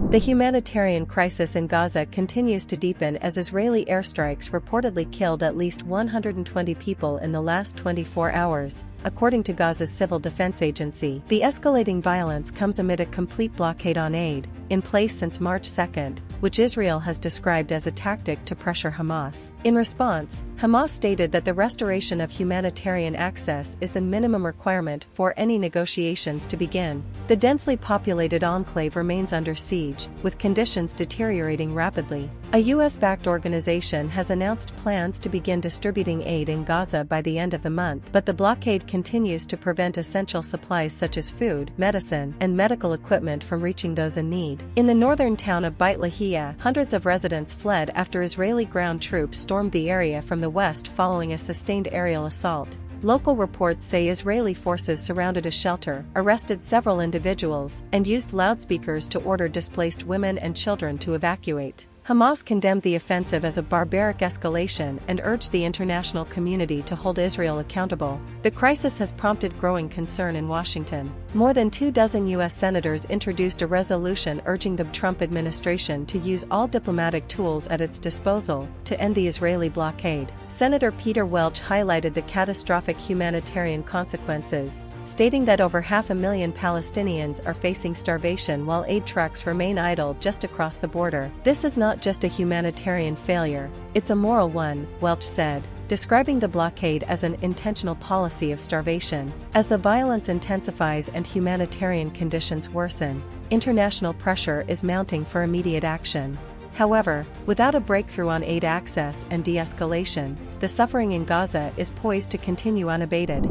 The humanitarian crisis in Gaza continues to deepen as Israeli airstrikes reportedly killed at least 120 people in the last 24 hours, according to Gaza's civil defense agency. The escalating violence comes amid a complete blockade on aid, in place since March 2, which Israel has described as a tactic to pressure Hamas. In response, Hamas stated that the restoration of humanitarian access is the minimum requirement for any negotiations to begin. The densely populated enclave remains under siege, with conditions deteriorating rapidly. A US-backed organization has announced plans to begin distributing aid in Gaza by the end of the month, but the blockade continues to prevent essential supplies such as food, medicine, and medical equipment from reaching those in need. In the northern town of Beit Lahia, hundreds of residents fled after Israeli ground troops stormed the area from the west following a sustained aerial assault. Local reports say Israeli forces surrounded a shelter, arrested several individuals, and used loudspeakers to order displaced women and children to evacuate. Hamas condemned the offensive as a barbaric escalation and urged the international community to hold Israel accountable. The crisis has prompted growing concern in Washington. More than 24 U.S. senators introduced a resolution urging the Trump administration to use all diplomatic tools at its disposal to end the Israeli blockade. Senator Peter Welch highlighted the catastrophic humanitarian consequences, stating that over 500,000 Palestinians are facing starvation while aid trucks remain idle just across the border. This is not just a humanitarian failure, it's a moral one, Welch said, describing the blockade as an intentional policy of starvation. As the violence intensifies and humanitarian conditions worsen, international pressure is mounting for immediate action. However, without a breakthrough on aid access and de-escalation, the suffering in Gaza is poised to continue unabated.